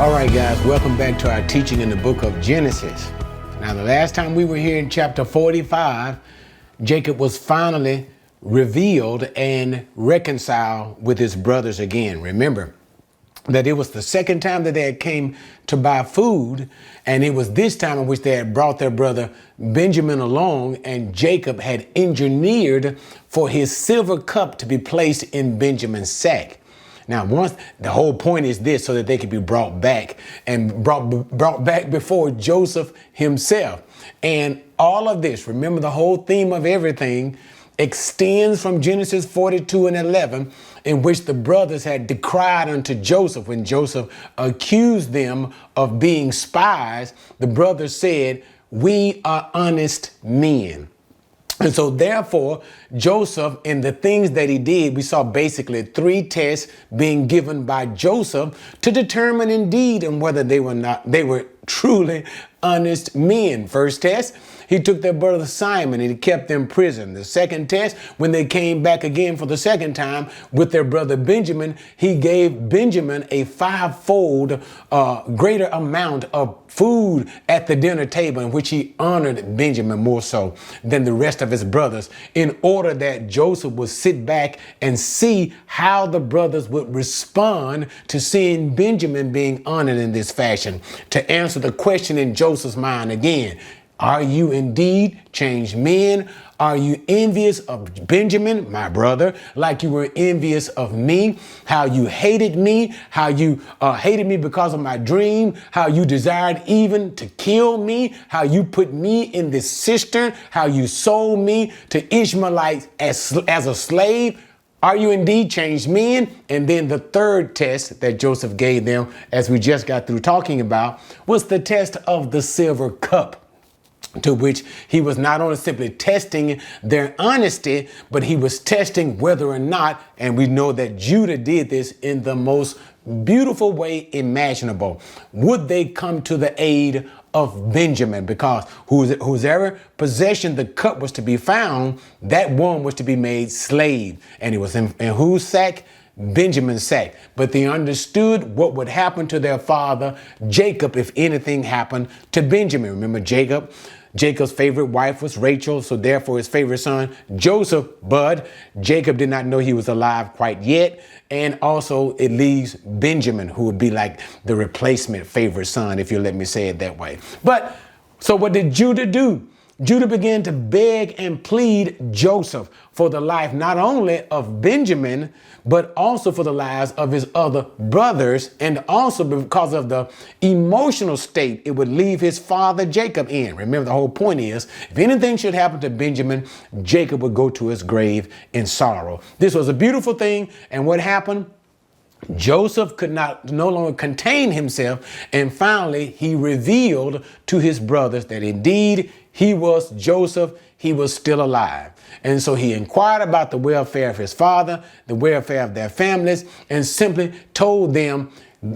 All right, guys, welcome back to our teaching in the book of Genesis. Now, the last time we were here in chapter 45, Jacob was finally revealed and reconciled with his brothers again. Remember that it was the second time that they had came to buy food, and it was this time in which they had brought their brother Benjamin along, and Jacob had engineered for his silver cup to be placed in Benjamin's sack. Now, once the whole point is this, so that they could be brought back and brought back before Joseph himself. And all of this, remember, the whole theme of everything extends from Genesis 42 and 11, in which the brothers had decried unto Joseph. When Joseph accused them of being spies, the brothers said, "We are honest men." And so therefore, Joseph, in the things that he did, we saw basically three tests being given by Joseph to determine indeed and whether they were truly honest men. First test, he took their brother Simon and he kept them in prison. The second test, when they came back again for the second time with their brother Benjamin, he gave Benjamin a fivefold greater amount of food at the dinner table, in which he honored Benjamin more so than the rest of his brothers, in order that Joseph would sit back and see how the brothers would respond to seeing Benjamin being honored in this fashion, to answer the question in Joseph's mind again. Are you indeed changed men? Are you envious of Benjamin, my brother, like you were envious of me? How you hated me, how you hated me because of my dream, how you desired even to kill me, how you put me in this cistern, how you sold me to Ishmaelites as a slave? Are you indeed changed men? And then the third test that Joseph gave them, as we just got through talking about, was the test of the silver cup, to which he was not only simply testing their honesty, but he was testing whether or not, and we know that Judah did this in the most beautiful way imaginable, would they come to the aid of Benjamin? Because whosever possession the cup was to be found, that one was to be made slave. And it was in whose sack? Benjamin's sack. But they understood what would happen to their father Jacob if anything happened to Benjamin. Remember Jacob's favorite wife was Rachel, so therefore his favorite son, Joseph, but Jacob did not know he was alive quite yet. And also it leaves Benjamin, who would be like the replacement favorite son, if you let me say it that way. But so what did Judah do? Judah began to beg and plead Joseph for the life not only of Benjamin, but also for the lives of his other brothers, and also because of the emotional state it would leave his father Jacob in. Remember, the whole point is, if anything should happen to Benjamin, Jacob would go to his grave in sorrow. This was a beautiful thing. And what happened? Joseph could no longer contain himself, and finally he revealed to his brothers that indeed he was Joseph, he was still alive. And so he inquired about the welfare of his father, the welfare of their families, and simply told them,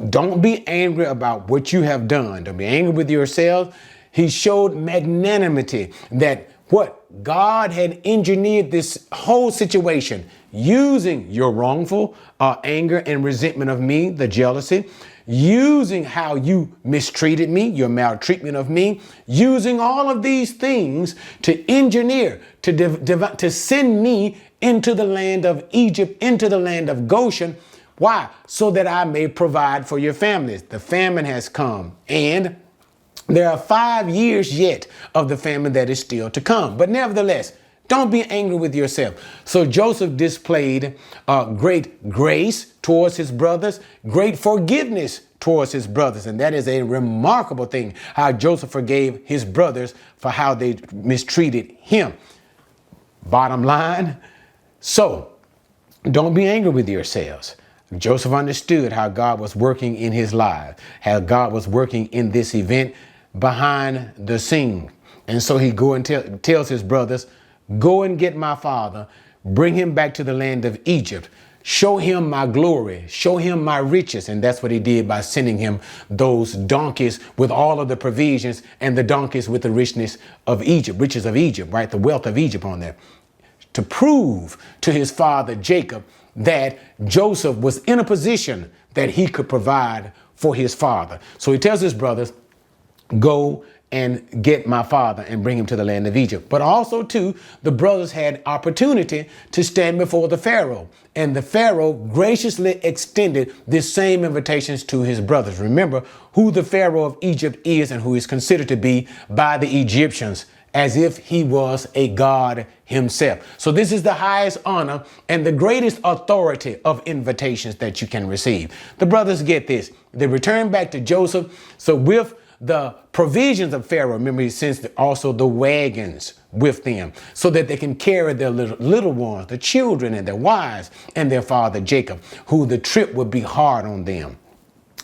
don't be angry about what you have done. Don't be angry with yourselves. He showed magnanimity that God had engineered this whole situation using your wrongful anger and resentment of me, the jealousy, using how you mistreated me, your maltreatment of me, using all of these things to engineer, to send me into the land of Egypt, into the land of Goshen. Why? So that I may provide for your families. The famine has come, and there are 5 years yet of the famine that is still to come. But nevertheless, don't be angry with yourself. So Joseph displayed great grace towards his brothers, great forgiveness towards his brothers. And that is a remarkable thing, how Joseph forgave his brothers for how they mistreated him. Bottom line, so don't be angry with yourselves. Joseph understood how God was working in his life, how God was working in this event behind the scene. And so he tells his brothers, go and get my father, bring him back to the land of Egypt, show him my glory, show him my riches. And that's what he did by sending him those donkeys with all of the provisions, and the donkeys with the riches of Egypt, right? The wealth of Egypt on there, to prove to his father Jacob that Joseph was in a position that he could provide for his father. So he tells his brothers, go and get my father and bring him to the land of Egypt. But also, too, the brothers had opportunity to stand before the Pharaoh. And the Pharaoh graciously extended the same invitations to his brothers. Remember who the Pharaoh of Egypt is and who is considered to be by the Egyptians, as if he was a god himself. So this is the highest honor and the greatest authority of invitations that you can receive. The brothers get this. They return back to Joseph. So with the provisions of Pharaoh, remember he sends also the wagons with them so that they can carry their little ones, the children and their wives and their father Jacob, who the trip would be hard on them,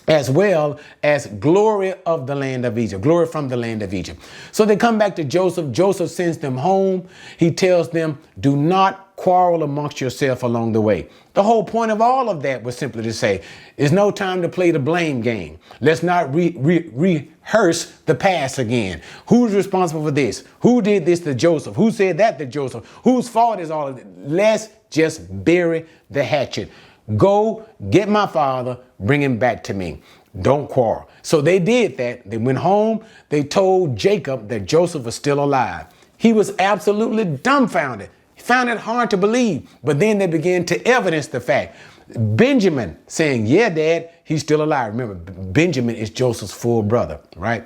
as well as glory of the land of Egypt, glory from the land of Egypt. So they come back to Joseph. Joseph sends them home. He tells them, do not quarrel amongst yourself along the way. The whole point of all of that was simply to say, it's no time to play the blame game. Let's not rehearse the past again. Who's responsible for this? Who did this to Joseph? Who said that to Joseph? Whose fault is all of it? Let's just bury the hatchet. Go get my father, bring him back to me. Don't quarrel. So they did that. They went home. They told Jacob that Joseph was still alive. He was absolutely dumbfounded. He found it hard to believe. But then they began to evidence the fact. Benjamin saying, yeah, Dad, he's still alive. Remember, Benjamin is Joseph's full brother, right?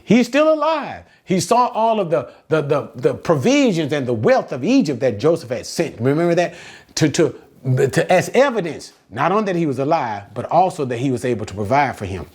He's still alive. He saw all of the provisions and the wealth of Egypt that Joseph had sent. Remember that? As evidence, not only that he was alive, but also that he was able to provide for him.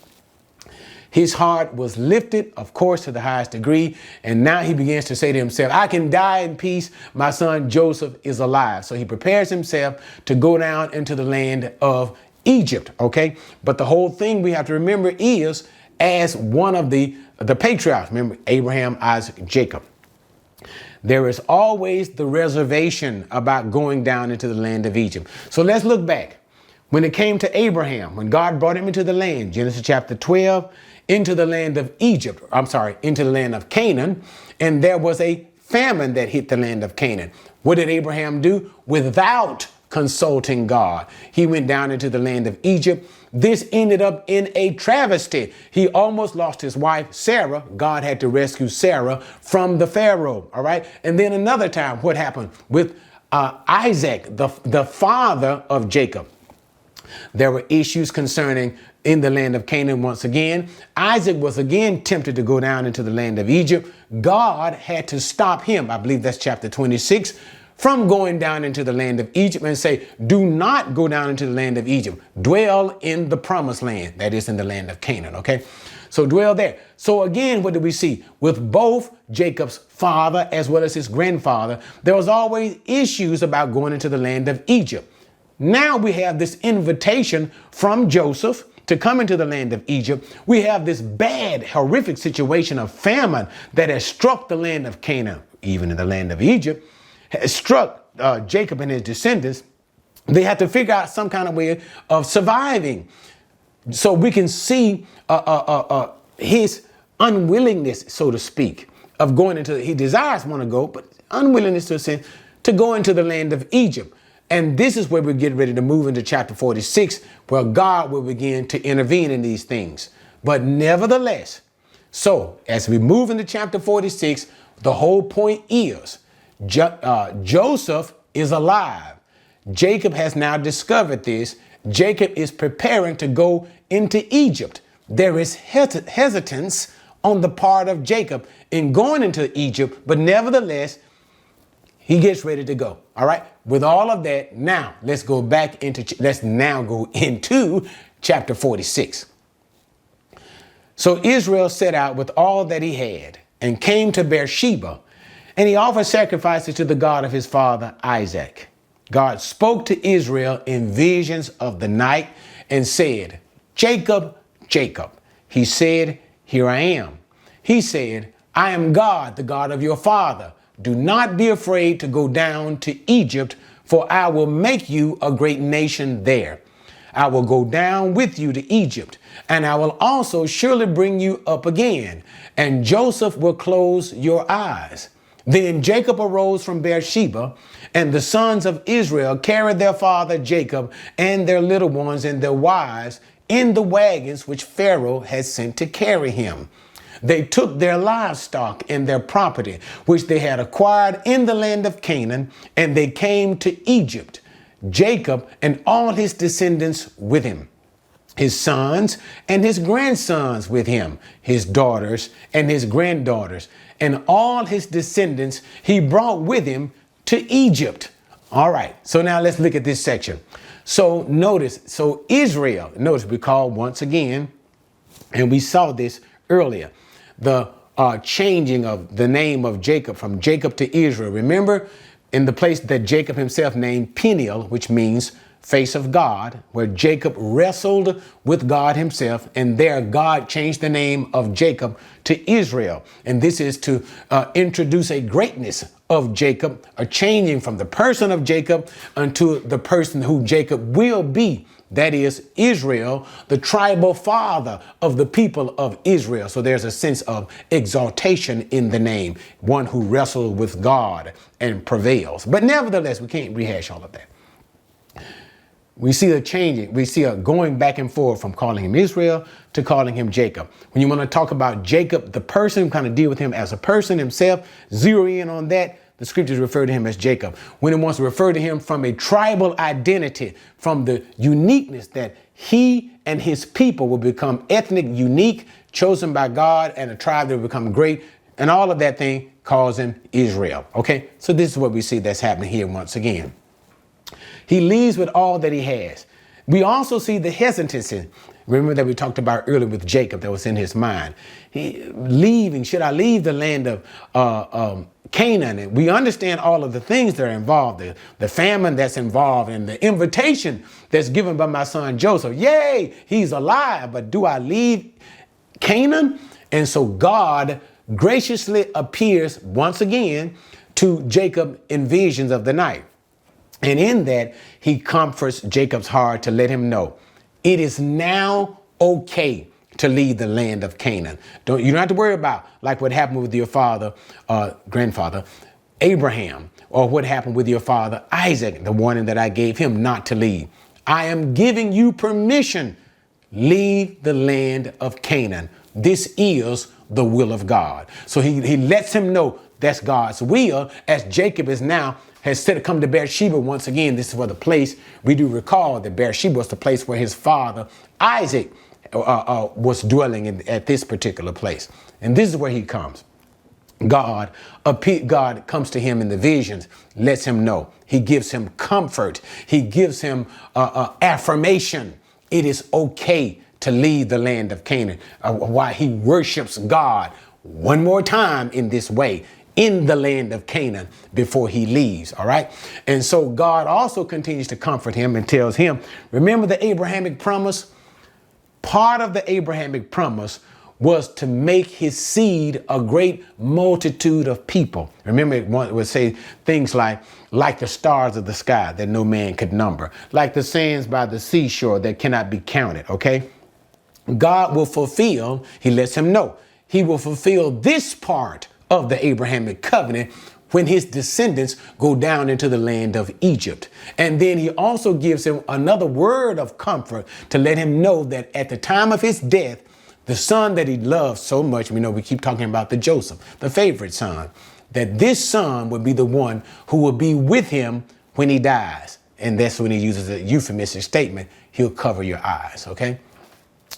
His heart was lifted, of course, to the highest degree. And now he begins to say to himself, I can die in peace. My son Joseph is alive. So he prepares himself to go down into the land of Egypt. OK, but the whole thing we have to remember is as one of the patriarchs, remember Abraham, Isaac, Jacob. There is always the reservation about going down into the land of Egypt. So let's look back. When it came to Abraham, when God brought him into the land, Genesis chapter 12, into the land of Egypt, into the land of Canaan, and there was a famine that hit the land of Canaan. What did Abraham do? Without consulting God, he went down into the land of Egypt. This ended up in a travesty. He almost lost his wife, Sarah. God had to rescue Sarah from the Pharaoh. All right. And then another time, what happened with Isaac, the father of Jacob? There were issues concerning in the land of Canaan once again. Isaac was again tempted to go down into the land of Egypt. God had to stop him. I believe that's chapter 26. From going down into the land of Egypt and say, do not go down into the land of Egypt. Dwell in the promised land. That is in the land of Canaan. OK, so dwell there. So again, what do we see with both Jacob's father as well as his grandfather? There was always issues about going into the land of Egypt. Now we have this invitation from Joseph to come into the land of Egypt. We have this bad, horrific situation of famine that has struck the land of Canaan, even in the land of Egypt. Has struck Jacob and his descendants. They had to figure out some kind of way of surviving. So we can see his unwillingness, so to speak, of going into, he desires want to go, but unwillingness to go into the land of Egypt. And this is where we get ready to move into chapter 46, where God will begin to intervene in these things. But nevertheless, so as we move into chapter 46, the whole point is Joseph is alive. Jacob has now discovered this. Jacob is preparing to go into Egypt. There is hesitance on the part of Jacob in going into Egypt, but nevertheless, he gets ready to go. All right. With all of that, now let's go into chapter 46. So Israel set out with all that he had and came to Beersheba. And he offered sacrifices to the God of his father, Isaac. God spoke to Israel in visions of the night and said, Jacob, Jacob. He said, here I am. He said, I am God, the God of your father. Do not be afraid to go down to Egypt, for I will make you a great nation there. I will go down with you to Egypt, and I will also surely bring you up again, and Joseph will close your eyes. Then Jacob arose from Beersheba, and the sons of Israel carried their father Jacob and their little ones and their wives in the wagons which Pharaoh had sent to carry him. They took their livestock and their property, which they had acquired in the land of Canaan, and they came to Egypt, Jacob and all his descendants with him, his sons and his grandsons with him, his daughters and his granddaughters, and all his descendants he brought with him to Egypt. All right, so now let's look at this section. So notice, Israel, notice we call once again, and we saw this earlier, the changing of the name of Jacob from Jacob to Israel. Remember, in the place that Jacob himself named Peniel, which means face of God, where Jacob wrestled with God himself, and there God changed the name of Jacob to Israel. And this is to introduce a greatness of Jacob, a changing from the person of Jacob unto the person who Jacob will be. That is Israel, the tribal father of the people of Israel. So there's a sense of exaltation in the name, one who wrestles with God and prevails. But nevertheless, we can't rehash all of that. We see a changing, we see a going back and forth from calling him Israel to calling him Jacob. When you want to talk about Jacob, the person, kind of deal with him as a person himself, zero in on that, the scriptures refer to him as Jacob. When it wants to refer to him from a tribal identity, from the uniqueness that he and his people will become ethnic, unique, chosen by God, and a tribe that will become great, and all of that thing calls him Israel. Okay, so this is what we see that's happening here once again. He leaves with all that he has. We also see the hesitancy. Remember that we talked about earlier with Jacob that was in his mind. Should I leave the land of Canaan? And we understand all of the things that are involved, the famine that's involved and the invitation that's given by my son Joseph. Yay, he's alive, but do I leave Canaan? And so God graciously appears once again to Jacob in visions of the night. And in that, he comforts Jacob's heart to let him know it is now okay to leave the land of Canaan. You don't have to worry about like what happened with your grandfather, Abraham, or what happened with your father, Isaac, the warning that I gave him not to leave. I am giving you permission. Leave the land of Canaan. This is the will of God. So he lets him know that's God's will, as Jacob has come to Beersheba once again. This is where the place, we do recall that Beersheba was the place where his father Isaac was dwelling at this particular place. And this is where he comes. God comes to him in the visions, lets him know. He gives him comfort. He gives him affirmation. It is okay to leave the land of Canaan. Why he worships God one more time in this way, in the land of Canaan, before he leaves. All right. And so God also continues to comfort him and tells him, remember the Abrahamic promise? Part of the Abrahamic promise was to make his seed a great multitude of people. Remember, it would say things like the stars of the sky that no man could number, like the sands by the seashore that cannot be counted. OK, God will fulfill, he lets him know, he will fulfill this part of the Abrahamic covenant when his descendants go down into the land of Egypt. And then he also gives him another word of comfort to let him know that at the time of his death, the son that he loved so much, we keep talking about the Joseph, the favorite son, that this son would be the one who will be with him when he dies. And that's when he uses a euphemistic statement, he'll cover your eyes, okay?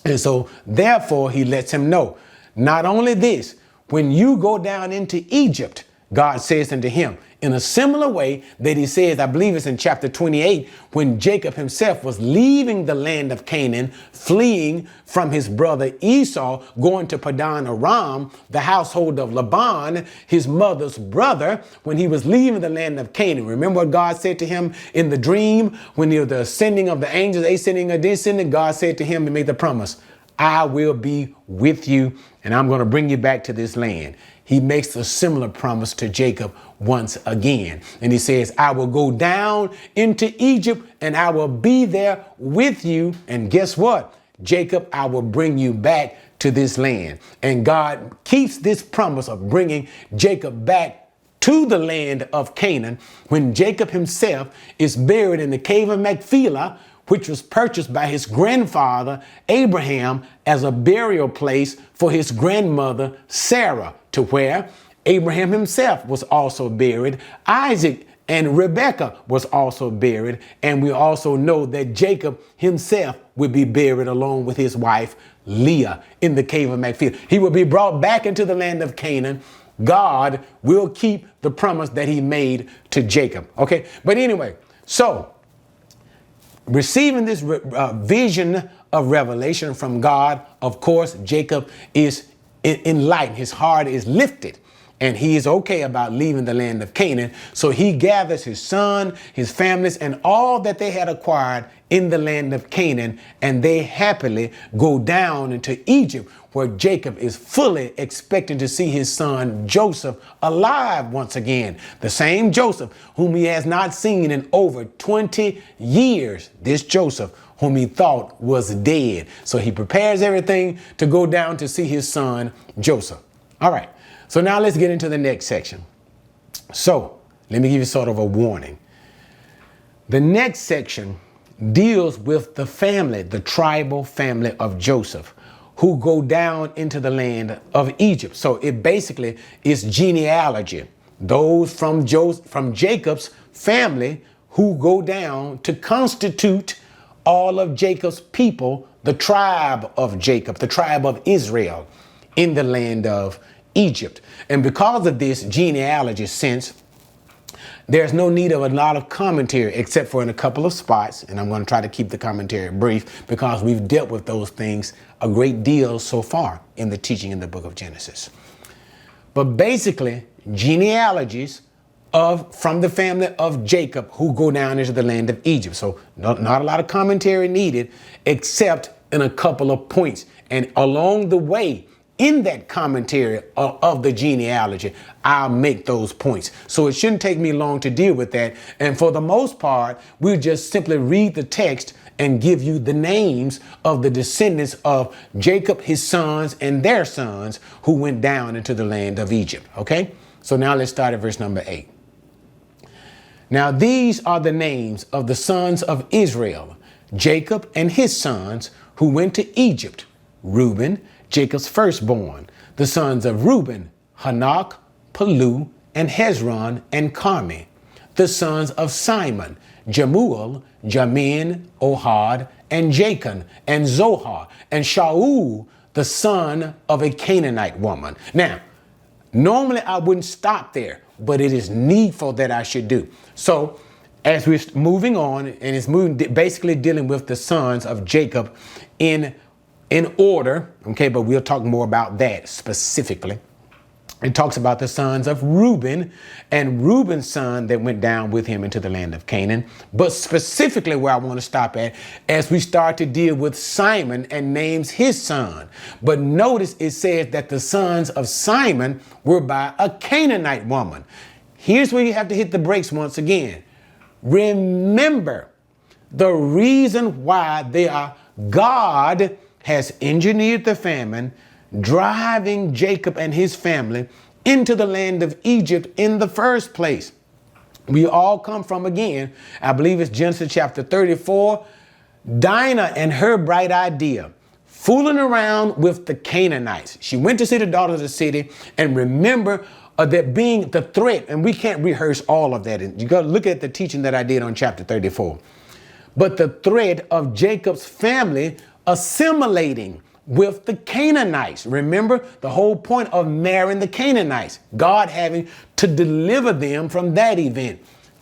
And so therefore he lets him know, not only this, when you go down into Egypt, God says unto him in a similar way that he says, I believe it's in chapter 28, when Jacob himself was leaving the land of Canaan, fleeing from his brother Esau, going to Padan Aram, the household of Laban, his mother's brother, when he was leaving the land of Canaan. Remember what God said to him in the dream when the ascending of the angels, ascending or descending, God said to him and made the promise, I will be with you and I'm going to bring you back to this land. He makes a similar promise to Jacob once again. And he says, I will go down into Egypt and I will be there with you. And guess what? Jacob, I will bring you back to this land. And God keeps this promise of bringing Jacob back to the land of Canaan when Jacob himself is buried in the cave of Machpelah, which was purchased by his grandfather Abraham as a burial place for his grandmother Sarah, to where Abraham himself was also buried. Isaac and Rebekah was also buried. And we also know that Jacob himself would be buried along with his wife Leah in the cave of Macphail. He will be brought back into the land of Canaan. God will keep the promise that he made to Jacob. Okay. But anyway, so receiving this vision of revelation from God, of course, Jacob is enlightened. His heart is lifted. And he is okay about leaving the land of Canaan. So he gathers his son, his families, and all that they had acquired in the land of Canaan. And they happily go down into Egypt, where Jacob is fully expecting to see his son Joseph alive once again. The same Joseph whom he has not seen in over 20 years. This Joseph whom he thought was dead. So he prepares everything to go down to see his son Joseph. All right. So now let's get into the next section. So let me give you sort of a warning. The next section deals with the family, the tribal family of Joseph, who go down into the land of Egypt. So it basically is genealogy. Those from Jacob's family who go down to constitute all of Jacob's people, the tribe of Jacob, the tribe of Israel in the land of Egypt. And because of this genealogy sense, there's no need of a lot of commentary except for in a couple of spots. And I'm going to try to keep the commentary brief because we've dealt with those things a great deal so far in the teaching in the book of Genesis. But basically, genealogies from the family of Jacob who go down into the land of Egypt. So not a lot of commentary needed except in a couple of points. And along the way, in that commentary of the genealogy, I'll make those points. So it shouldn't take me long to deal with that. And for the most part, we'll just simply read the text and give you the names of the descendants of Jacob, his sons, and their sons who went down into the land of Egypt. Okay? So now let's start at verse number 8. Now these are the names of the sons of Israel, Jacob and his sons who went to Egypt. Reuben, Jacob's firstborn, the sons of Reuben, Hanok, Palu, and Hezron, and Carmi. The sons of Simon, Jemuel, Jamin, Ohad, and Jachin, and Zohar, and Shaul, the son of a Canaanite woman. Now, normally I wouldn't stop there, but it is needful that I should do. So as we're moving on, and it's basically dealing with the sons of Jacob in order, okay, but we'll talk more about that specifically. It talks about the sons of Reuben and Reuben's son that went down with him into the land of Canaan. But specifically where I want to stop at as we start to deal with Simon and names his son. But notice it says that the sons of Simon were by a Canaanite woman. Here's where you have to hit the brakes once again. Remember, the reason why they are God has engineered the famine, driving Jacob and his family into the land of Egypt in the first place. We all come from, again, I believe it's Genesis chapter 34, Dinah and her bright idea, fooling around with the Canaanites. She went to see the daughters of the city, and remember that being the threat, and we can't rehearse all of that. You got to look at the teaching that I did on chapter 34. But the threat of Jacob's family assimilating with the Canaanites. Remember the whole point of marrying the Canaanites, God having to deliver them from that event.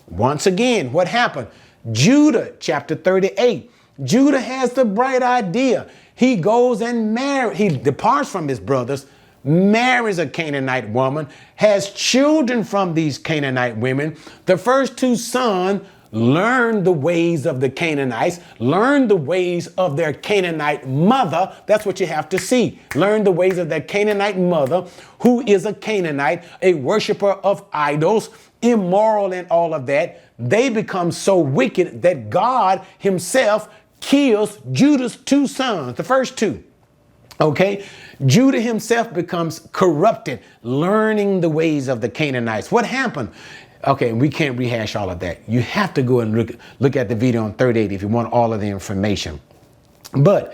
Once again, what happened? Judah, chapter 38. Judah has the bright idea. He goes and he departs from his brothers, marries a Canaanite woman, has children from these Canaanite women. The first two sons learn the ways of the Canaanites, learn the ways of their Canaanite mother. That's what you have to see. Learn the ways of their Canaanite mother, who is a Canaanite, a worshiper of idols, immoral and all of that. They become so wicked that God himself kills Judah's two sons, the first two. Okay, Judah himself becomes corrupted, learning the ways of the Canaanites. What happened? Okay, we can't rehash all of that. You have to go and look at the video on 38 if you want all of the information. But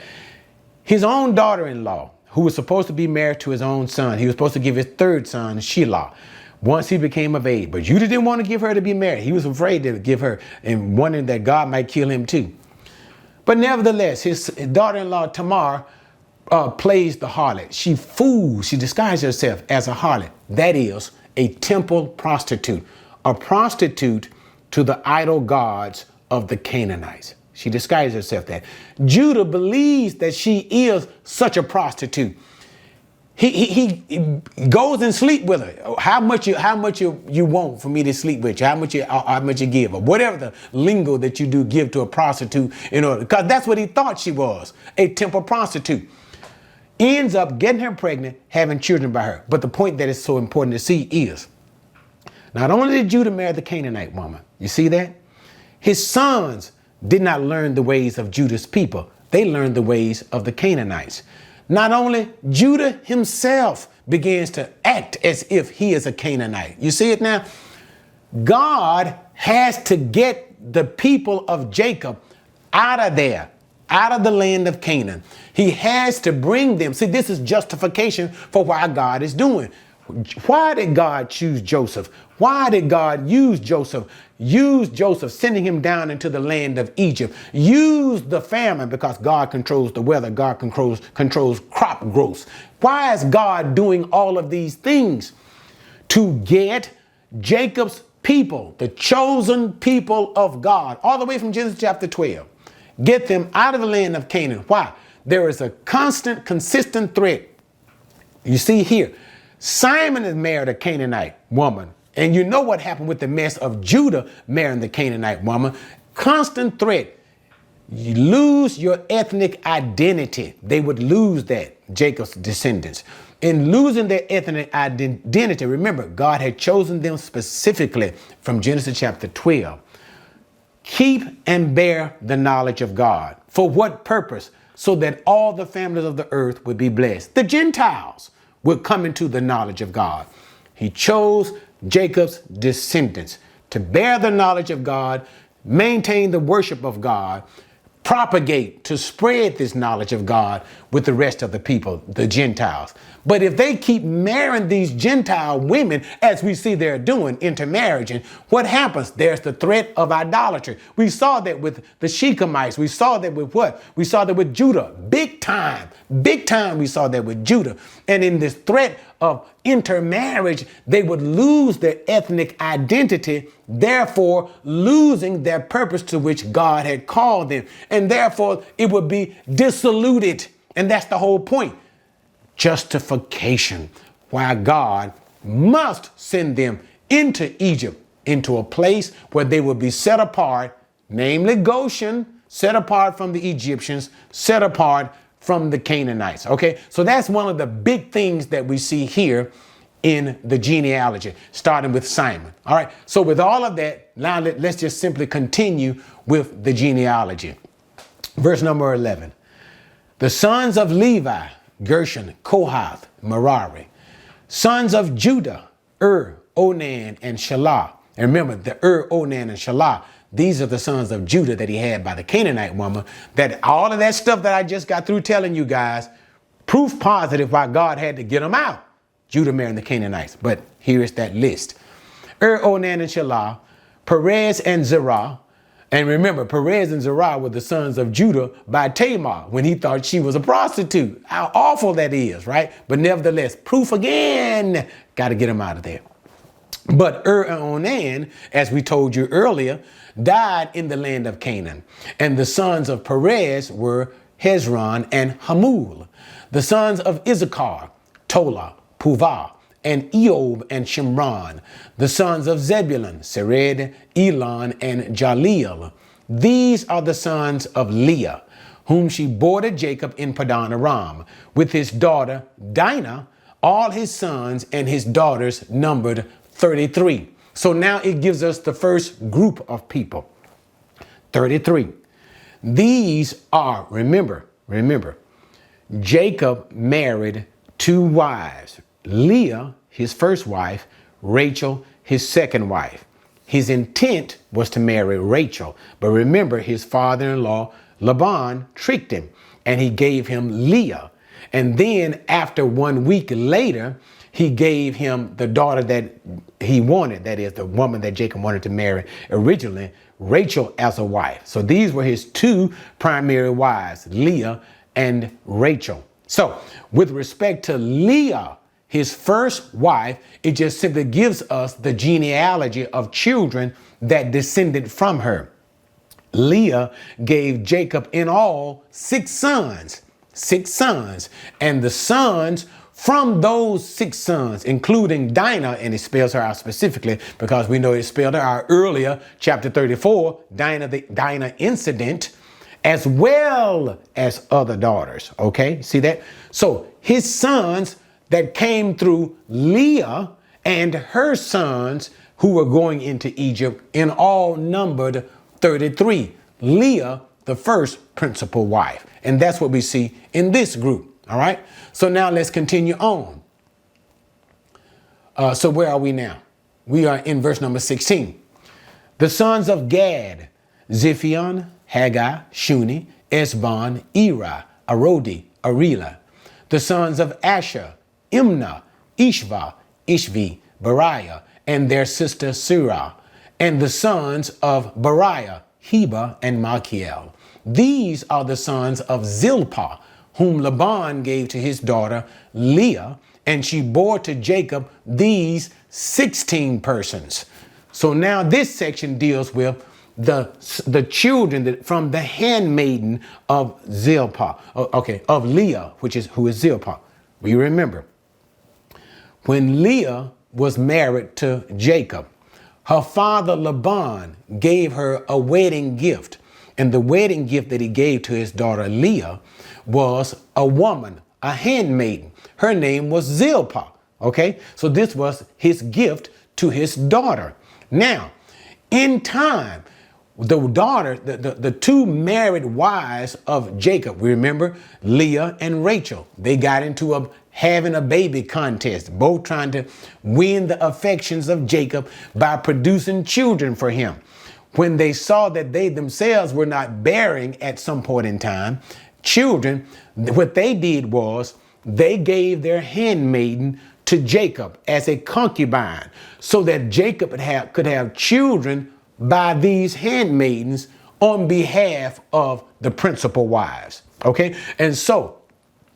his own daughter-in-law, who was supposed to be married to his own son, he was supposed to give his third son, Shelah, once he became of age. But Judah didn't want to give her to be married. He was afraid to give her and wondering that God might kill him too. But nevertheless, his daughter-in-law, Tamar, plays the harlot. She disguised herself as a harlot. That is, a temple prostitute. A prostitute to the idol gods of the Canaanites. She disguised herself that. Judah believes that she is such a prostitute. He goes and sleep with her. How much you want for me to sleep with you? How much you give, or whatever the lingo that you do give to a prostitute in order, because that's what he thought she was, a temple prostitute. Ends up getting her pregnant, having children by her. But the point that is so important to see is, not only did Judah marry the Canaanite woman, you see that? His sons did not learn the ways of Judah's people. They learned the ways of the Canaanites. Not only Judah himself begins to act as if he is a Canaanite. You see it now? God has to get the people of Jacob out of there, out of the land of Canaan. He has to bring them. See, this is justification for why God is doing. Why did God choose Joseph? Why did God use Joseph? Use Joseph, sending him down into the land of Egypt. Use the famine, because God controls the weather. God controls crop growth. Why is God doing all of these things? To get Jacob's people, the chosen people of God, all the way from Genesis chapter 12. Get them out of the land of Canaan. Why? There is a constant, consistent threat. You see here, Simon has married a Canaanite woman. And you know what happened with the mess of Judah marrying the Canaanite woman. Constant threat. You lose your ethnic identity. They would lose that, Jacob's descendants. In losing their ethnic identity, remember, God had chosen them specifically from Genesis chapter 12. Keep and bear the knowledge of God. For what purpose? So that all the families of the earth would be blessed. The Gentiles would come into the knowledge of God. He chose Jacob's descendants to bear the knowledge of God, maintain the worship of God, propagate, to spread this knowledge of God with the rest of the people, the Gentiles. But if they keep marrying these Gentile women, as we see they're doing, intermarrying, what happens? There's the threat of idolatry. We saw that with the Shechemites. We saw that with what? We saw that with Judah. Big time we saw that with Judah. And in this threat of intermarriage, they would lose their ethnic identity, therefore losing their purpose to which God had called them. And therefore it would be dissoluted. And that's the whole point. Justification. Why God must send them into Egypt, into a place where they will be set apart, namely Goshen, set apart from the Egyptians, set apart from the Canaanites. Okay, so that's one of the big things that we see here in the genealogy, starting with Simon. All right, so with all of that, now let's just simply continue with the genealogy. Verse number 11. The sons of Levi, Gershon, Kohath, Merari. Sons of Judah, Onan, and Shelah. And remember, the Onan, and Shelah, these are the sons of Judah that he had by the Canaanite woman. That all of that stuff that I just got through telling you guys, proof positive why God had to get them out. Judah marrying the Canaanites. But here's that list. Onan and Shelah, Perez and Zerah. And remember, Perez and Zerah were the sons of Judah by Tamar when he thought she was a prostitute. How awful that is, right? But nevertheless, proof again, got to get them out of there. But and Onan, as we told you earlier, died in the land of Canaan. And the sons of Perez were Hezron and Hamul. The sons of Issachar, Tola, Puvah, and Eob and Shimron. The sons of Zebulun, Sered, Elon, and Jaleel. These are the sons of Leah, whom she bore to Jacob in Padan Aram, with his daughter Dinah. All his sons and his daughters numbered 33. So now it gives us the first group of people. 33. These are, remember, Jacob married two wives. Leah, his first wife, Rachel, his second wife. his intent was to marry Rachel. But remember, his father-in-law, Laban, tricked him and he gave him Leah. And then after 1 week later, he gave him the daughter that he wanted, that is the woman that Jacob wanted to marry originally, Rachel, as a wife. So these were his two primary wives, Leah and Rachel. So with respect to Leah, his first wife, it just simply gives us the genealogy of children that descended from her. Leah gave Jacob in all 6 sons, and the sons from those 6 sons, including Dinah, and it spells her out specifically because we know it spelled her out earlier, chapter 34, the Dinah incident, as well as other daughters. Okay, see that? So his sons that came through Leah and her sons who were going into Egypt in all numbered 33. Leah, the first principal wife. And that's what we see in this group. All right. So now let's continue on. So where are we now? We are in verse number 16. The sons of Gad, Ziphion, Haggai, Shuni, Esbon, Eri, Arodi, Arela. The sons of Asher, Imnah, Ishva, Ishvi, Beriah, and their sister Sirah. And the sons of Beriah, Heba, and Malchiel. These are the sons of Zilpah, whom Laban gave to his daughter Leah, and she bore to Jacob these 16 persons. So now this section deals with the children from the handmaiden of Zilpah, of Leah, who is Zilpah. We remember when Leah was married to Jacob, her father Laban gave her a wedding gift. And the wedding gift that he gave to his daughter Leah was a woman, a handmaiden. Her name was Zilpah. Okay, so this was his gift to his daughter. Now, in time, the two married wives of Jacob, we remember Leah and Rachel, they got into having a baby contest, both trying to win the affections of Jacob by producing children for him. When they saw that they themselves were not bearing at some point in time children, what they did was they gave their handmaiden to Jacob as a concubine so that Jacob could have children by these handmaidens on behalf of the principal wives. Okay. And so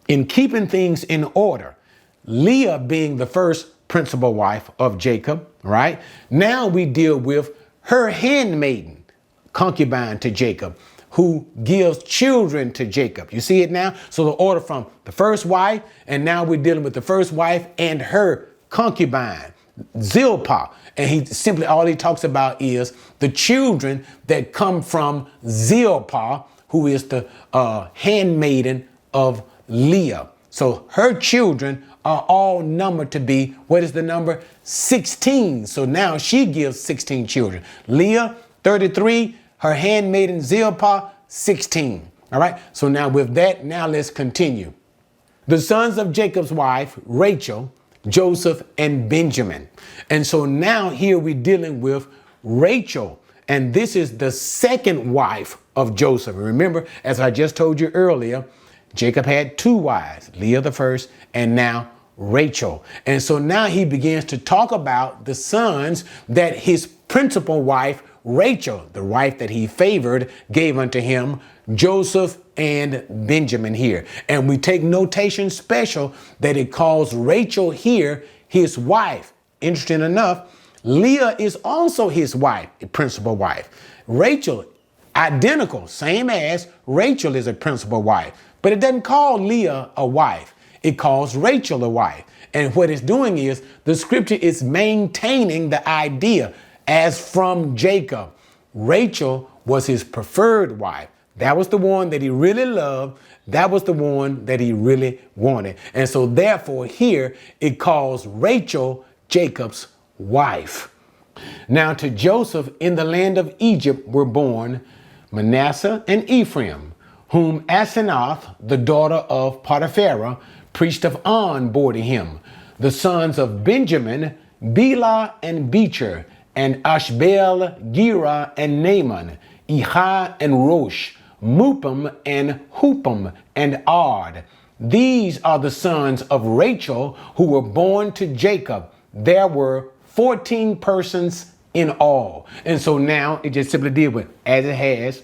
in keeping things in order, Leah being the first principal wife of Jacob, right? Now we deal with her handmaiden, concubine to Jacob, who gives children to Jacob. You see it now? So the order from the first wife, and now we're dealing with the first wife and her concubine, Zilpah. And all he talks about is the children that come from Zilpah, who is the handmaiden of Leah. So her children are all numbered to be, what is the number? 16. So now she gives 16 children. Leah, 33, her handmaiden Zilpah, 16. All right. So now with that, now let's continue. The sons of Jacob's wife, Rachel, Joseph, and Benjamin. And so now here we're dealing with Rachel. And this is the second wife of Joseph. Remember, as I just told you earlier, Jacob had 2 wives, Leah the first, and now Rachel. And so now he begins to talk about the sons that his principal wife, Rachel, the wife that he favored, gave unto him, Joseph and Benjamin here. And we take notation special that it calls Rachel here his wife. Interesting enough, Leah is also his wife, a principal wife. Rachel, identical, same as Rachel is a principal wife. But it doesn't call Leah a wife. It calls Rachel a wife. And what it's doing is the scripture is maintaining the idea as from Jacob. Rachel was his preferred wife. That was the one that he really loved. That was the one that he really wanted. And so therefore here it calls Rachel Jacob's wife. Now to Joseph in the land of Egypt were born Manasseh and Ephraim, whom Asenath, the daughter of Potiphera, priest of On, bore to him. The sons of Benjamin, Bilhah and Becher, and Ashbel, Gera, and Naaman, Ehi and Rosh, Mupim and Hupim, and Ard. These are the sons of Rachel who were born to Jacob. There were 14 persons in all. And so now it just simply deals with, as it has,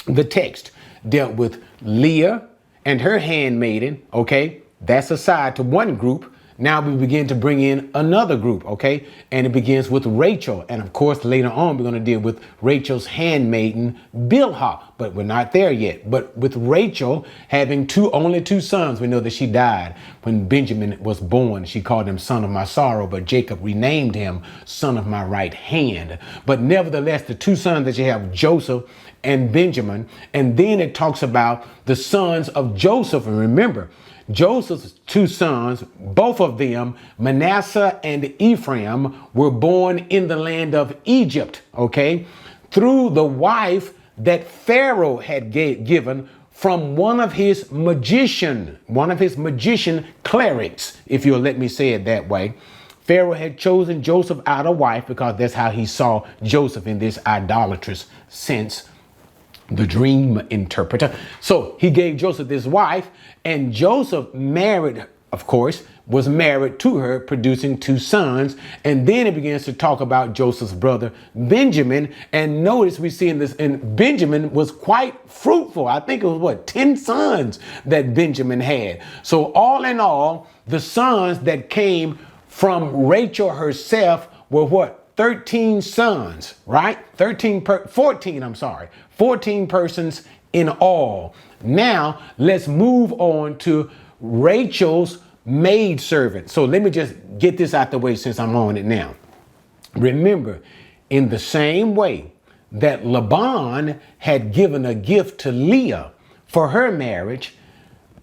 the text dealt with Leah and her handmaiden. Okay, that's aside to one group. Now we begin to bring in another group, okay? And it begins with Rachel. And of course, later on, we're going to deal with Rachel's handmaiden, Bilhah. But we're not there yet. But with Rachel having only two sons, we know that she died when Benjamin was born. She called him son of my sorrow, but Jacob renamed him son of my right hand. But nevertheless, the two sons that you have, Joseph and Benjamin. And then it talks about the sons of Joseph. And remember, Joseph's two sons, both of them, Manasseh and Ephraim, were born in the land of Egypt, okay, through the wife that Pharaoh had given from one of his magician clerics, if you'll let me say it that way. Pharaoh had chosen Joseph out a wife because that's how he saw Joseph in this idolatrous sense, the dream interpreter. So he gave Joseph this wife, and Joseph married, of course, was married to her, producing two sons. And then it begins to talk about Joseph's brother, Benjamin. And notice we see in this, and Benjamin was quite fruitful. I think it was 10 sons that Benjamin had. So all in all, the sons that came from Rachel herself were 13 sons, right? 14 persons in all. Now let's move on to Rachel's maidservant. So let me just get this out the way since I'm on it now. Remember, in the same way that Laban had given a gift to Leah for her marriage,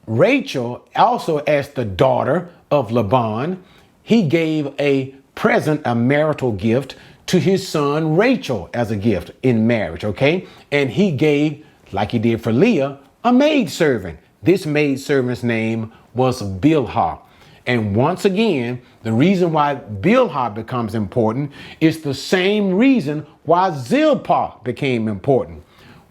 Rachel, also as the daughter of Laban, he gave a present, a marital gift to his son Rachel as a gift in marriage, okay? And he gave, like he did for Leah, a maidservant. This maidservant's name was Bilhah. And once again, the reason why Bilhah becomes important is the same reason why Zilpah became important.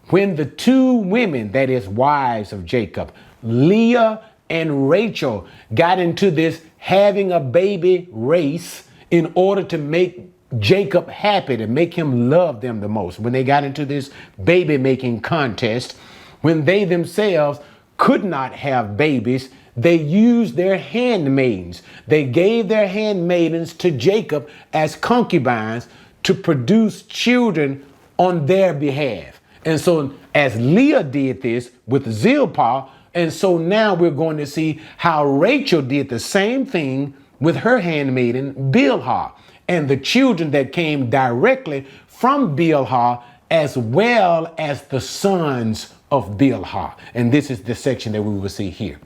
When the two women, that is wives of Jacob, Leah and Rachel, got into this having a baby race in order to make Jacob happy, to make him love them the most. When they got into this baby making contest, when they themselves could not have babies, they used their handmaidens. They gave their handmaidens to Jacob as concubines to produce children on their behalf. And so as Leah did this with Zilpah, and so now we're going to see how Rachel did the same thing with her handmaiden Bilhah, and the children that came directly from Bilhah, as well as the sons of Bilhah. And this is the section that we will see here.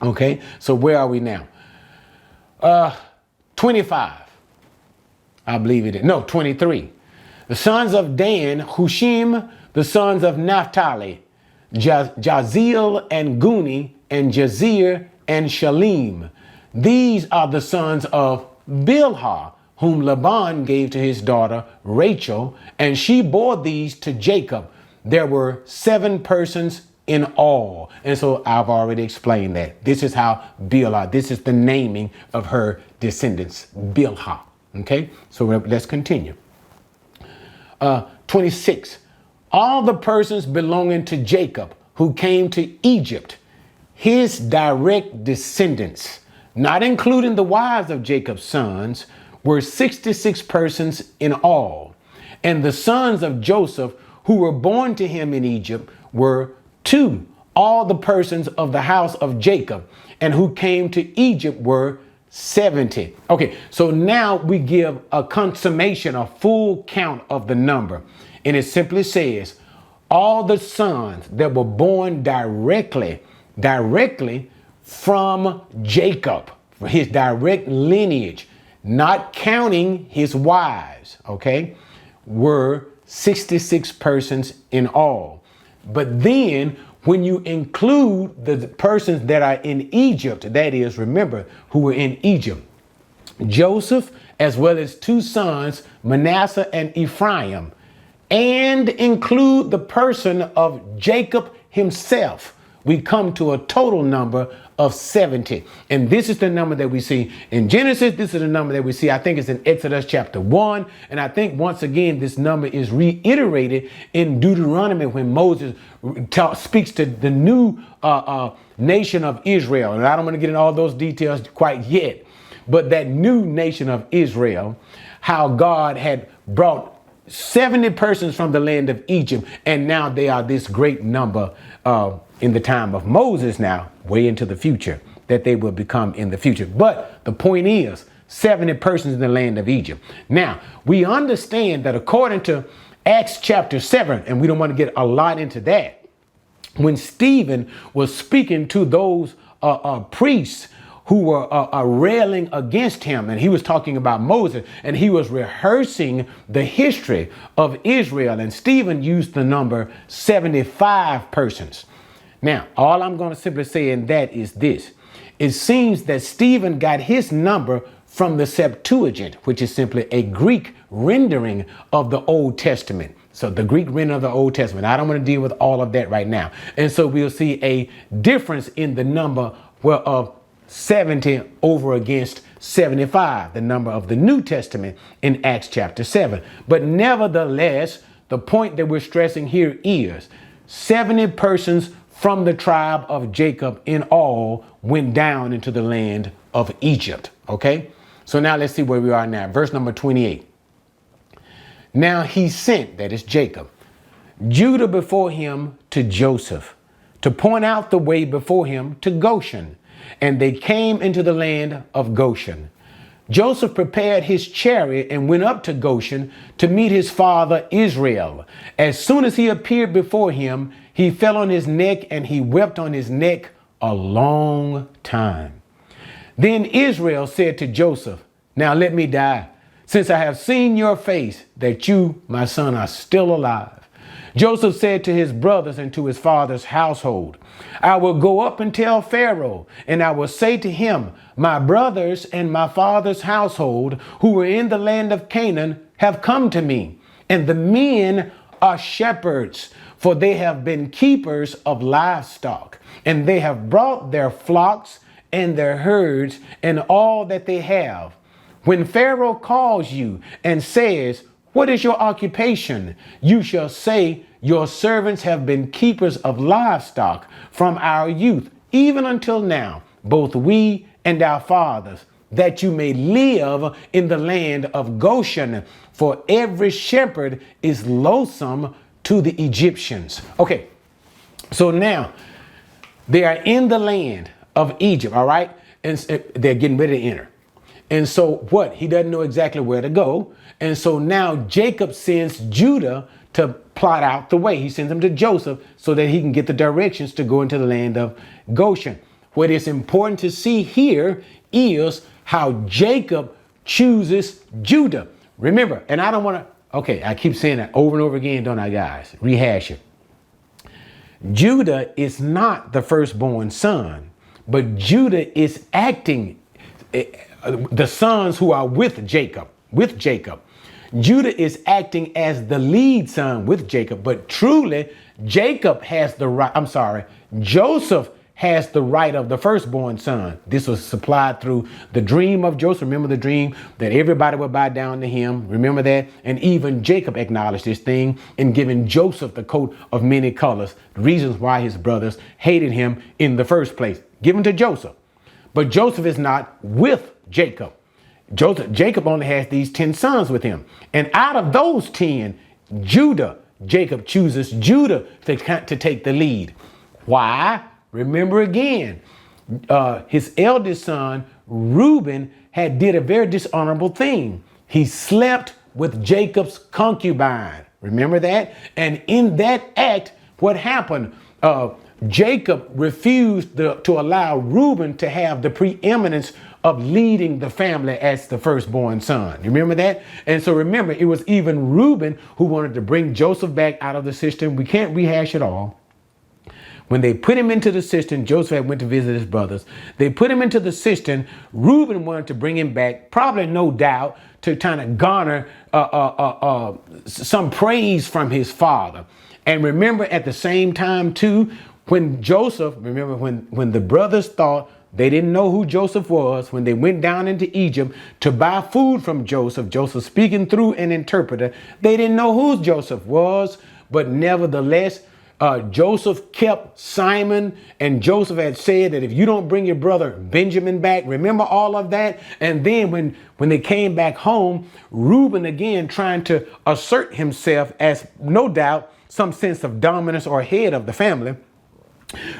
Okay, so where are we now? 25. I believe it is. No, 23. The sons of Dan, Hushim, the sons of Naphtali, Jazeel and Guni, and Jazir and Shalim. These are the sons of Bilhah, whom Laban gave to his daughter Rachel, and she bore these to Jacob. There were 7 persons in all. And so I've already explained that. This is how Bilhah, this is the naming of her descendants, Bilhah. Okay, so let's continue. 26. All the persons belonging to Jacob who came to Egypt, his direct descendants, not including the wives of Jacob's sons, were 66 persons in all. And the sons of Joseph who were born to him in Egypt were 2. All the persons of the house of Jacob and who came to Egypt were 70. Okay, so now we give a consummation, a full count of the number. And it simply says, all the sons that were born directly from Jacob, his direct lineage, not counting his wives, okay, were 66 persons in all. But then when you include the persons that are in Egypt, that is, remember, who were in Egypt, Joseph, as well as 2 sons, Manasseh and Ephraim, and include the person of Jacob himself, we come to a total number of 70. And this is the number that we see in Genesis. This is the number that we see, I think it's in Exodus chapter 1. And I think once again, this number is reiterated in Deuteronomy when Moses speaks to the new nation of Israel. And I don't want to get into all those details quite yet. But that new nation of Israel, how God had brought 70 persons from the land of Egypt, and now they are this great number in the time of Moses now, way into the future, that they will become in the future. But the point is, 70 persons in the land of Egypt. Now, we understand that according to Acts chapter 7, and we don't want to get a lot into that, when Stephen was speaking to those priests who were railing against him, and he was talking about Moses, and he was rehearsing the history of Israel, and Stephen used the number 75 persons. Now, all I'm going to simply say in that is this. It seems that Stephen got his number from the Septuagint, which is simply a Greek rendering of the Old Testament. So the Greek rendering of the Old Testament. I don't want to deal with all of that right now. And so we'll see a difference in the number of 70 over against 75, the number of the New Testament in Acts chapter 7. But nevertheless, the point that we're stressing here is 70 persons from the tribe of Jacob in all went down into the land of Egypt. Okay, so now let's see where we are now. Verse number 28. Now he sent, that is Jacob, Judah before him to Joseph, to point out the way before him to Goshen. And they came into the land of Goshen. Joseph prepared his chariot and went up to Goshen to meet his father Israel. As soon as he appeared before him, he fell on his neck and he wept on his neck a long time. Then Israel said to Joseph, now let me die, since I have seen your face, that you, my son, are still alive. Joseph said to his brothers and to his father's household, I will go up and tell Pharaoh, and I will say to him, my brothers and my father's household who were in the land of Canaan have come to me, and the men are shepherds, for they have been keepers of livestock, and they have brought their flocks and their herds and all that they have. When Pharaoh calls you and says, what is your occupation? You shall say, your servants have been keepers of livestock from our youth, even until now, both we and our fathers, that you may live in the land of Goshen, for every shepherd is loathsome to the Egyptians. Okay, so now they are in the land of Egypt, all right? And they're getting ready to enter. And so what? He doesn't know exactly where to go. And so now Jacob sends Judah to plot out the way. He sends them to Joseph so that he can get the directions to go into the land of Goshen. What is important to see here is how Jacob chooses Judah. Remember, and I don't want to, okay, I keep saying that over and over again, don't I, guys? Rehash it. Judah is not the firstborn son, but Judah is acting, the sons who are with Jacob. Judah is acting as the lead son with Jacob, but truly Jacob has the right, Joseph has the right of the firstborn son. This was supplied through the dream of Joseph. Remember the dream that everybody would bow down to him. Remember that? And even Jacob acknowledged this thing in giving Joseph the coat of many colors, reasons why his brothers hated him in the first place. Given to Joseph. But Joseph is not with Jacob. Jacob only has these 10 sons with him. And out of those 10, Jacob chooses Judah to take the lead. Why? Remember again, his eldest son, Reuben, did a very dishonorable thing. He slept with Jacob's concubine. Remember that? And in that act, what happened? Jacob refused to allow Reuben to have the preeminence of leading the family as the firstborn son. You remember that? And so remember, it was even Reuben who wanted to bring Joseph back out of the system. We can't rehash it all. When they put him into the cistern, Joseph had went to visit his brothers. They put him into the cistern. Reuben wanted to bring him back, probably no doubt, to kind of garner some praise from his father. And remember at the same time too, when the brothers thought they didn't know who Joseph was, when they went down into Egypt to buy food from Joseph, Joseph speaking through an interpreter, they didn't know who Joseph was, but nevertheless, Joseph kept Simon, and Joseph had said that if you don't bring your brother Benjamin back, remember all of that. And then when they came back home, Reuben again trying to assert himself as no doubt some sense of dominance or head of the family.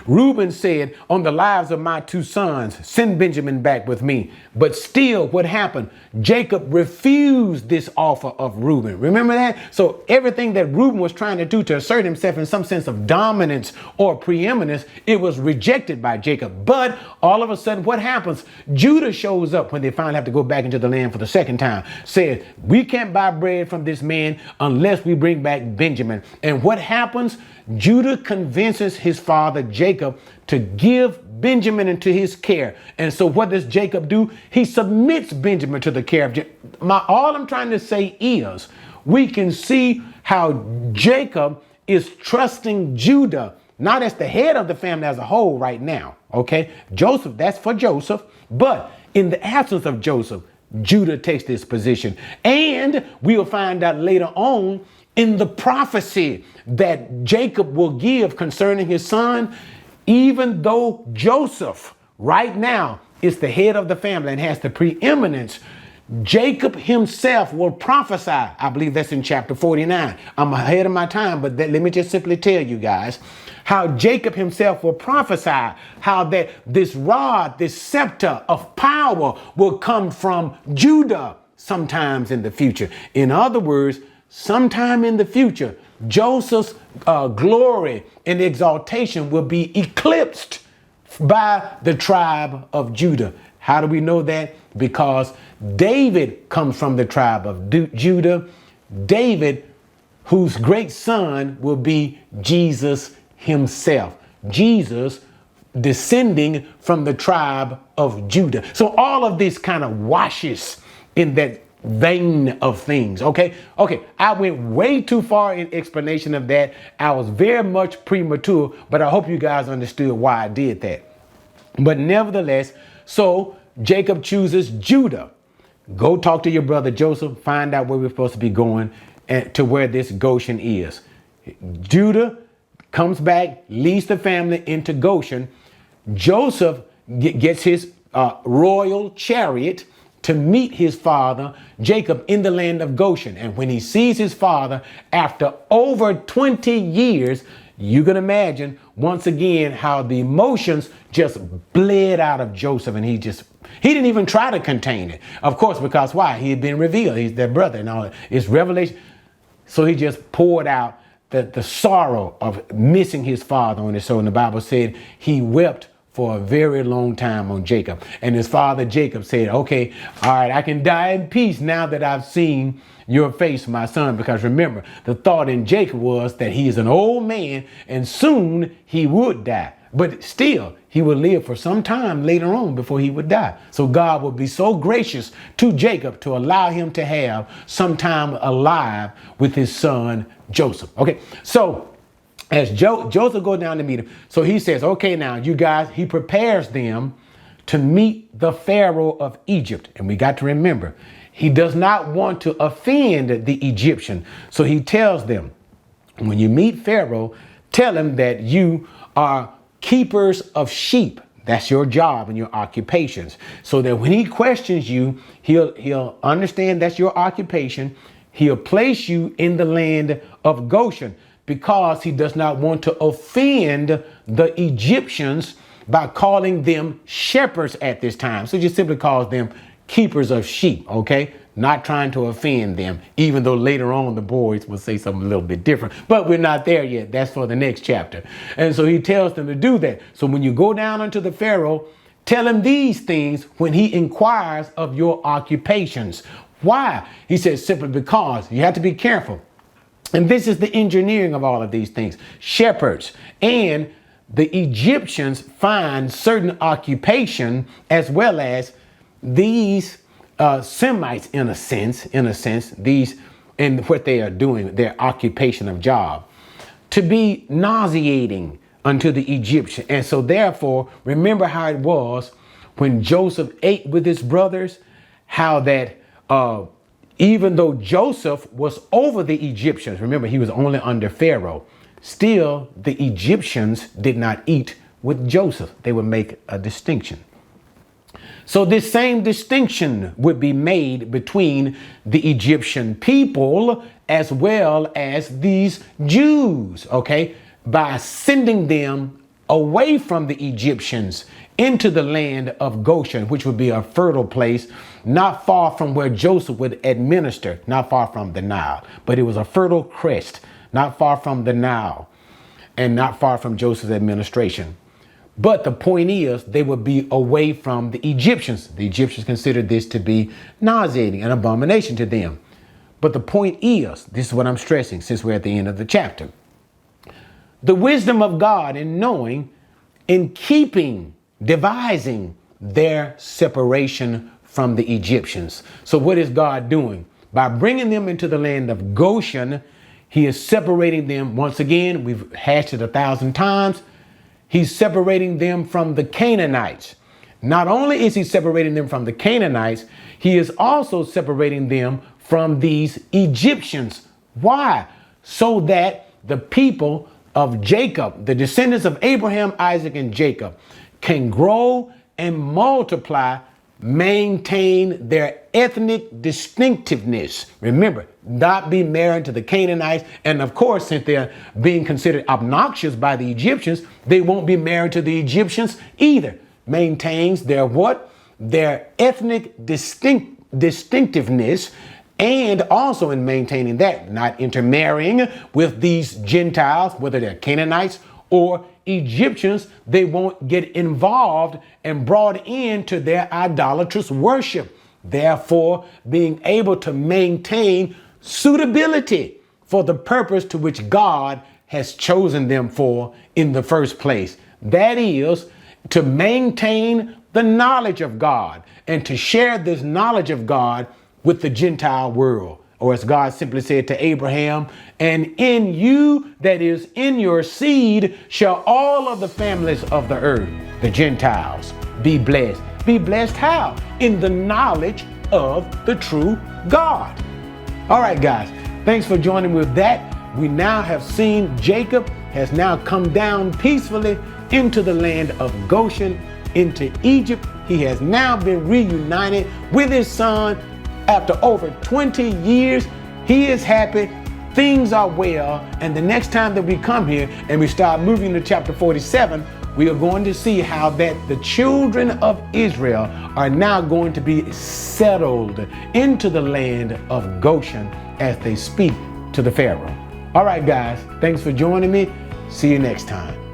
Reuben said, on the lives of my two sons, send Benjamin back with me. But still, what happened? Jacob refused this offer of Reuben. Remember that? So everything that Reuben was trying to do to assert himself in some sense of dominance or preeminence, it was rejected by Jacob. But all of a sudden, what happens? Judah shows up when they finally have to go back into the land for the second time. Said, we can't buy bread from this man unless we bring back Benjamin. And what happens? Judah convinces his father Jacob to give Benjamin into his care. And so what does Jacob do? He submits Benjamin to the care of Jacob. All I'm trying to say is we can see how Jacob is trusting Judah, not as the head of the family as a whole right now. Okay, Joseph, that's for Joseph. But in the absence of Joseph, Judah takes this position. And we'll find out later on in the prophecy that Jacob will give concerning his son, even though Joseph right now is the head of the family and has the preeminence, Jacob himself will prophesy. I believe that's in chapter 49. I'm ahead of my time, but let me just simply tell you guys how Jacob himself will prophesy how that this rod, this scepter of power will come from Judah sometimes in the future. In other words, sometime in the future, Joseph's glory and exaltation will be eclipsed by the tribe of Judah. How do we know that? Because David comes from the tribe of Judah. David, whose great son will be Jesus himself. Jesus descending from the tribe of Judah. So all of this kind of washes in that vein of things. Okay. I went way too far in explanation of that. I was very much premature, but I hope you guys understood why I did that. But nevertheless, so Jacob chooses Judah. Go talk to your brother Joseph, find out where we're supposed to be going to where this Goshen is. Judah comes back, leads the family into Goshen. Joseph gets his royal chariot to meet his father, Jacob, in the land of Goshen. And when he sees his father after over 20 years, you can imagine once again how the emotions just bled out of Joseph, and he didn't even try to contain it. Of course, because why? He had been revealed. He's their brother and all. It's revelation. So he just poured out the sorrow of missing his father on his soul. And the Bible said he wept for a very long time on Jacob. And his father Jacob said, okay, all right, I can die in peace now that I've seen your face, my son. Because remember, the thought in Jacob was that he is an old man and soon he would die. But still, he would live for some time later on before he would die. So God would be so gracious to Jacob to allow him to have some time alive with his son Joseph. Okay, so as Joseph goes down to meet him, so he says, okay, now you guys, he prepares them to meet the Pharaoh of Egypt. And we got to remember, he does not want to offend the Egyptian. So he tells them, when you meet Pharaoh, tell him that you are keepers of sheep. That's your job and your occupations. So that when he questions you, he'll understand that's your occupation. He'll place you in the land of Goshen, because he does not want to offend the Egyptians by calling them shepherds at this time. So he just simply calls them keepers of sheep, okay? Not trying to offend them, even though later on the boys will say something a little bit different. But we're not there yet. That's for the next chapter. And so he tells them to do that. So when you go down unto the Pharaoh, tell him these things when he inquires of your occupations. Why? He says simply because you have to be careful. And this is the engineering of all of these things. Shepherds and the Egyptians find certain occupation as well as these Semites, in a sense, these in what they are doing, their occupation of job, to be nauseating unto the Egyptian. And so therefore, remember how it was when Joseph ate with his brothers, how that even though Joseph was over the Egyptians, remember he was only under Pharaoh, still the Egyptians did not eat with Joseph. They would make a distinction. So this same distinction would be made between the Egyptian people as well as these Jews, okay, by sending them away from the Egyptians into the land of Goshen, which would be a fertile place, not far from where Joseph would administer, not far from the Nile, but it was a fertile crest, not far from the Nile and not far from Joseph's administration. But the point is, they would be away from the Egyptians. The Egyptians considered this to be nauseating, an abomination to them. But the point is, this is what I'm stressing since we're at the end of the chapter. The wisdom of God in knowing, in keeping, devising their separation from the Egyptians. So what is God doing? By bringing them into the land of Goshen, he is separating them. Once again, we've hashed it 1,000 times. He's separating them from the Canaanites. Not only is he separating them from the Canaanites, he is also separating them from these Egyptians. Why? So that the people of Jacob, the descendants of Abraham, Isaac, and Jacob, can grow and multiply, maintain their ethnic distinctiveness. Remember, not be married to the Canaanites. And of course, since they're being considered obnoxious by the Egyptians, they won't be married to the Egyptians either. Maintains their what? Their ethnic distinctiveness. And also in maintaining that, not intermarrying with these Gentiles, whether they're Canaanites or Egyptians, they won't get involved and brought into their idolatrous worship. Therefore, being able to maintain suitability for the purpose to which God has chosen them for in the first place. That is, to maintain the knowledge of God and to share this knowledge of God with the Gentile world. Or as God simply said to Abraham, and in you, that is in your seed, shall all of the families of the earth, the Gentiles, be blessed. Be blessed how? In the knowledge of the true God. All right, guys, thanks for joining me with that. We now have seen Jacob has now come down peacefully into the land of Goshen, into Egypt. He has now been reunited with his son. After over 20 years, he is happy, things are well, and the next time that we come here and we start moving to chapter 47, we are going to see how that the children of Israel are now going to be settled into the land of Goshen as they speak to the Pharaoh. All right, guys, thanks for joining me. See you next time.